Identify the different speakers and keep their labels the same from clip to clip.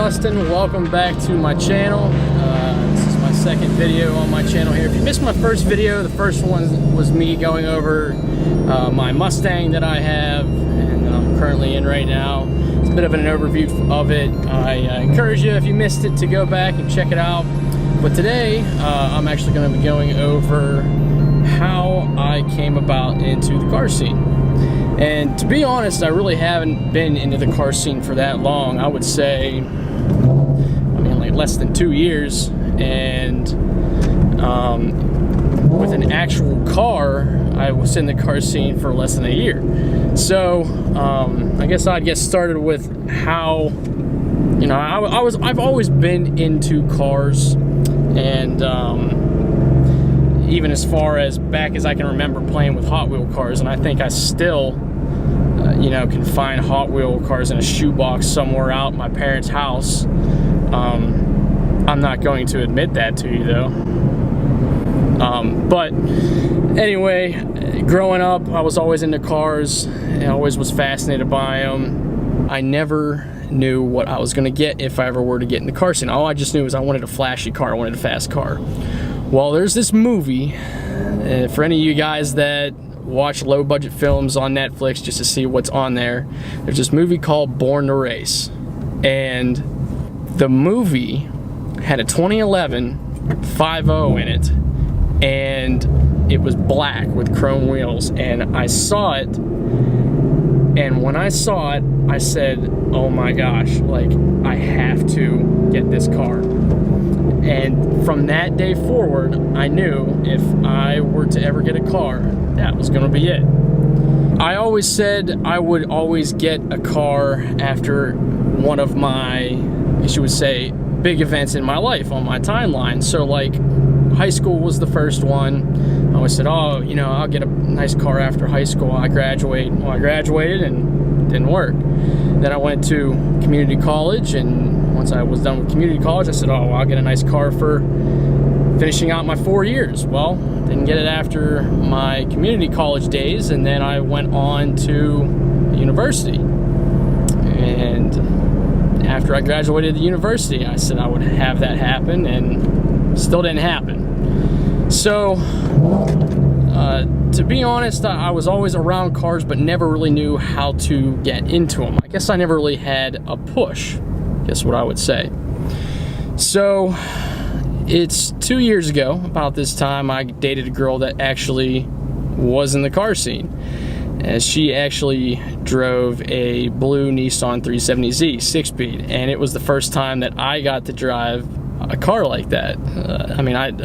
Speaker 1: Dustin. Welcome back to my channel. This is my second video on my channel here. If you missed my first video, the first one was me going over my Mustang that I have and that I'm currently in right now. It's a bit of an overview of it. I encourage you, if you missed it, to go back and check it out. But today, I'm actually going to be going over how I came about into the car scene. And to be honest, I really haven't been into the car scene for that long. I would say, like less than 2 years. And with an actual car, I was in the car scene for less than a year. So I guess I'd get started with how, I've always been into cars, and even as far as back as I can remember playing with Hot Wheel cars, and I think I still can find Hot Wheel cars in a shoebox somewhere out my parents' house. I'm not going to admit that to you though. But anyway, growing up, I was always into cars. I always was fascinated by them. I never knew what I was going to get if I ever were to get in the car scene. All I just knew was I wanted a flashy car. I wanted a fast car. Well, there's this movie, for any of you guys that watch low budget films on Netflix just to see what's on there, there's this movie called Born to Race. And the movie had a 2011 5.0 in it, and it was black with chrome wheels, and I saw it, and when I saw it, I said, oh my gosh, like, I have to get this car. And from that day forward, I knew if I were to ever get a car, that was gonna be it. I always said I would always get a car after one of my, you would say, big events in my life on my timeline. So like, high school was the first one. I always said, oh, I'll get a nice car after high school. I graduate. Well, I graduated and didn't work. Then I went to community college, and once I was done with community college, I said, oh, well, I'll get a nice car for finishing out my 4 years. Well, didn't get it after my community college days, and then I went on to university. And after I graduated the university, I said I would have that happen, and still didn't happen. So, to be honest, I was always around cars, but never really knew how to get into them. I guess I never really had a push, I guess what I would say. So, it's 2 years ago, about this time, I dated a girl that actually was in the car scene. As she actually drove a blue Nissan 370Z 6-speed, and it was the first time that I got to drive a car like that. I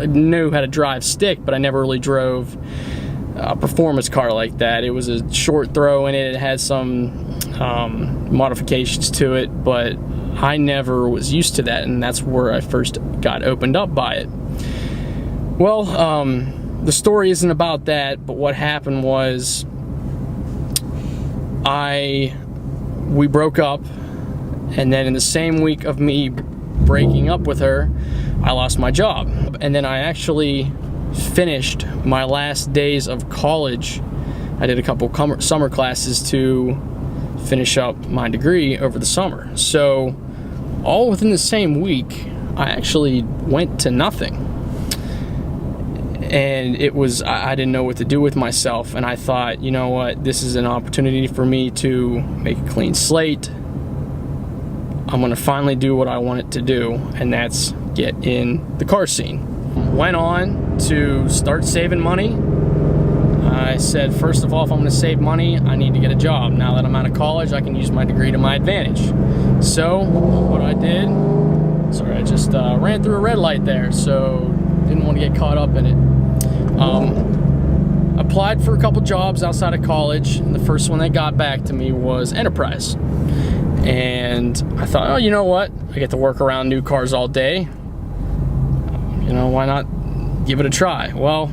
Speaker 1: knew how to drive stick, but I never really drove a performance car like that. It was a short throw in it. It had some modifications to it, but I never was used to that, and that's where I first got opened up by it. Well, the story isn't about that, but what happened was we broke up, and then in the same week of me breaking up with her, I lost my job. And then I actually finished my last days of college. I did a couple summer classes to finish up my degree over the summer. So all within the same week, I actually went to nothing. And it was, I didn't know what to do with myself, and I thought, you know what, this is an opportunity for me to make a clean slate. I'm gonna finally do what I wanted to do, and that's get in the car scene. Went on to start saving money. I said, first of all, if I'm gonna save money, I need to get a job. Now that I'm out of college, I can use my degree to my advantage. So what I did, sorry, I just ran through a red light there, so didn't want to get caught up in it. Applied for a couple jobs outside of college, and the first one that got back to me was Enterprise. And I thought, oh, you know what? I get to work around new cars all day. Why not give it a try? Well,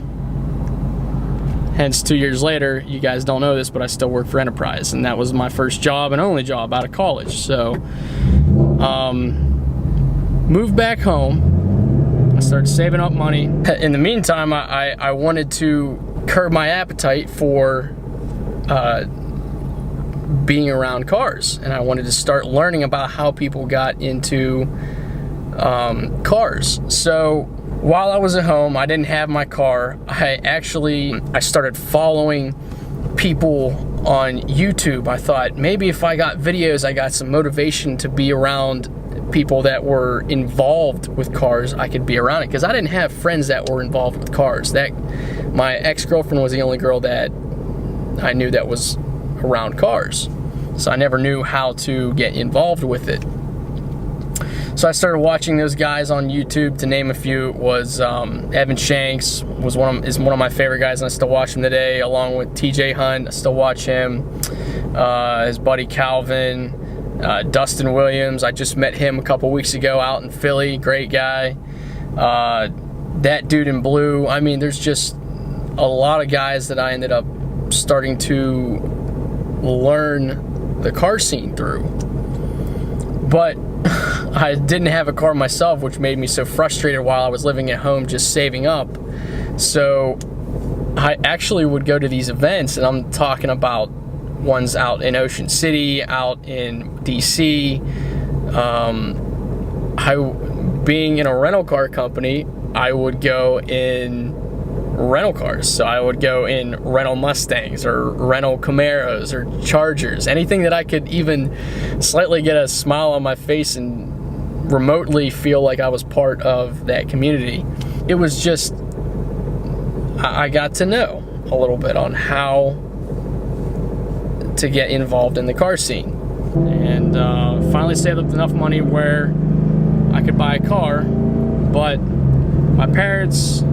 Speaker 1: hence 2 years later, you guys don't know this, but I still work for Enterprise, and that was my first job and only job out of college. So, moved back home. I started saving up money. In the meantime, I wanted to curb my appetite for being around cars, and I wanted to start learning about how people got into cars. So while I was at home, I didn't have my car. I started following people on YouTube. I thought maybe if I got videos, I got some motivation to be around people that were involved with cars, I could be around it, because I didn't have friends that were involved with cars. My ex-girlfriend was the only girl that I knew that was around cars, so I never knew how to get involved with it. So I started watching those guys on YouTube. To name a few, it was Evan Shanks is one of my favorite guys, and I still watch him today, along with TJ Hunt. I still watch him. His buddy Calvin, Dustin Williams. I just met him a couple weeks ago out in Philly. Great guy. That dude in blue. I mean, there's just a lot of guys that I ended up starting to learn the car scene through. But I didn't have a car myself, which made me so frustrated while I was living at home just saving up. So I actually would go to these events, and I'm talking about ones out in Ocean City, out in DC. Being in a rental car company, I would go in rental cars. So I would go in rental Mustangs or rental Camaros or Chargers, anything that I could even slightly get a smile on my face and remotely feel like I was part of that community. It was just, I got to know a little bit on how to get involved in the car scene, and finally saved up enough money where I could buy a car. But my parents,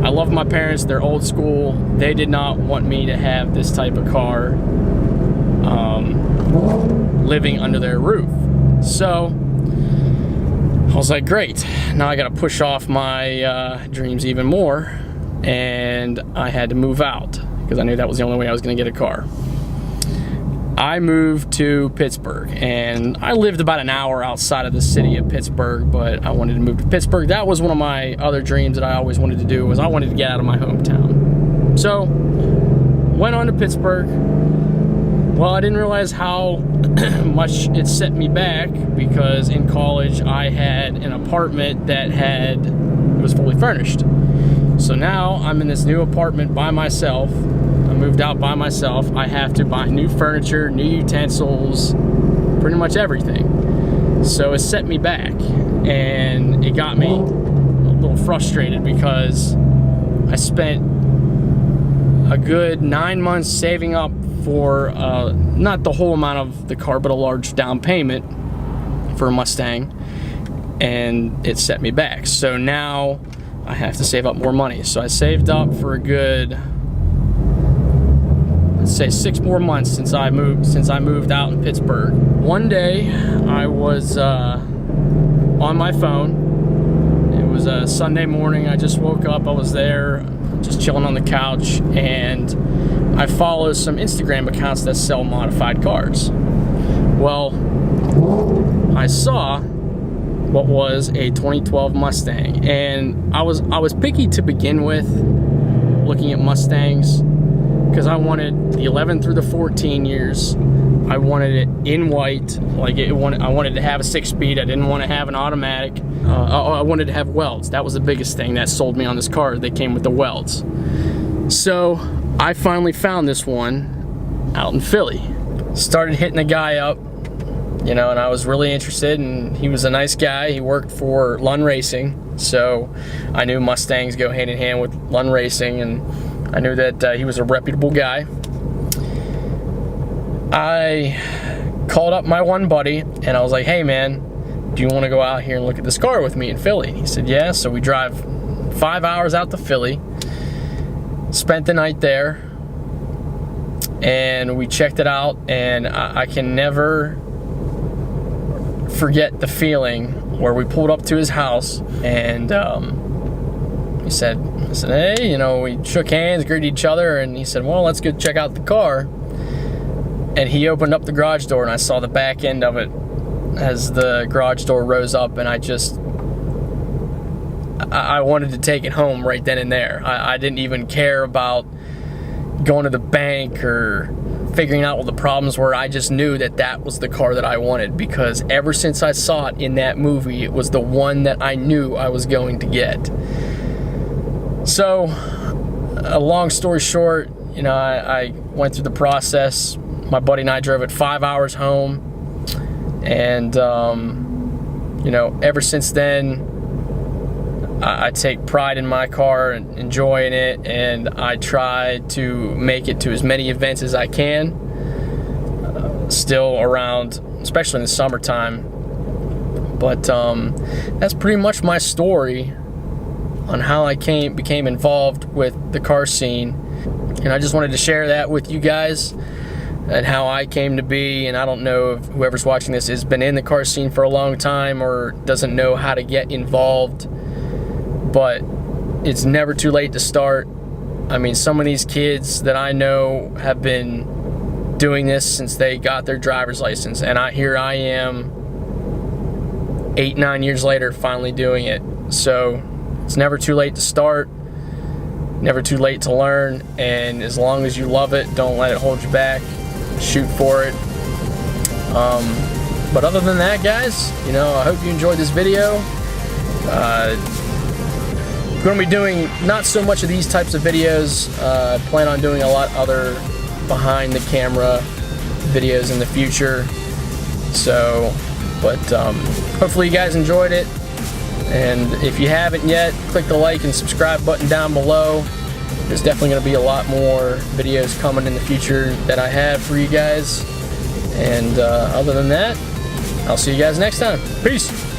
Speaker 1: I love my parents, they're old school. They did not want me to have this type of car living under their roof. So I was like, great, now I gotta push off my dreams even more, and I had to move out because I knew that was the only way I was gonna get a car. I moved to Pittsburgh, and I lived about an hour outside of the city of Pittsburgh, but I wanted to move to Pittsburgh. That was one of my other dreams that I always wanted to do, was I wanted to get out of my hometown. So went on to Pittsburgh. Well, I didn't realize how much it set me back, because in college I had an apartment that was fully furnished. So now I'm in this new apartment by myself. I moved out by myself. I have to buy new furniture, new utensils, pretty much everything. So it set me back, and it got me a little frustrated, because I spent a good 9 months saving up for not the whole amount of the car, but a large down payment for a Mustang, and it set me back. So now I have to save up more money. So I saved up for a good, let's say, 6 more months since I moved out in Pittsburgh. One day I was on my phone. It was a Sunday morning. I just woke up. I was there just chilling on the couch, and I follow some Instagram accounts that sell modified cars. Well, I saw what was a 2012 Mustang, and I was picky to begin with, looking at Mustangs, because I wanted the 11 through the 14 years. I wanted it in white, I wanted to have a 6-speed. I didn't want to have an automatic. I wanted to have welds. That was the biggest thing that sold me on this car. They came with the welds. So I finally found this one out in Philly. Started hitting the guy up, and I was really interested, and he was a nice guy. He worked for Lund Racing, so I knew Mustangs go hand in hand with Lund Racing, and I knew that he was a reputable guy. I called up my one buddy, and I was like, hey man, do you want to go out here and look at this car with me in Philly? He said, yeah. So we drive 5 hours out to Philly, spent the night there, and we checked it out, and I can never forget the feeling where we pulled up to his house, and I said, hey, we shook hands, greeted each other, and he said, well, let's go check out the car. And he opened up the garage door, and I saw the back end of it as the garage door rose up, and I wanted to take it home right then and there. I didn't even care about going to the bank or figuring out what the problems were. I just knew that that was the car that I wanted, because ever since I saw it in that movie, it was the one that I knew I was going to get. So, a long story short, you know, I went through the process. My buddy and I drove it 5 hours home, and you know, ever since then, I take pride in my car and enjoying it, and I try to make it to as many events as I can, still around, especially in the summertime. But that's pretty much my story on how I became involved with the car scene, and I just wanted to share that with you guys and how I came to be. And I don't know if whoever's watching this has been in the car scene for a long time or doesn't know how to get involved, but it's never too late to start. I mean, some of these kids that I know have been doing this since they got their driver's license, and here I am 8-9 years later finally doing it. So it's never too late to start, never too late to learn, and as long as you love it, don't let it hold you back. Shoot for it. But other than that, guys, you know, I hope you enjoyed this video. Going to be doing not so much of these types of videos. I plan on doing a lot other behind the camera videos in the future. So, but hopefully you guys enjoyed it. And if you haven't yet, click the like and subscribe button down below. There's definitely going to be a lot more videos coming in the future that I have for you guys. And other than that, I'll see you guys next time. Peace.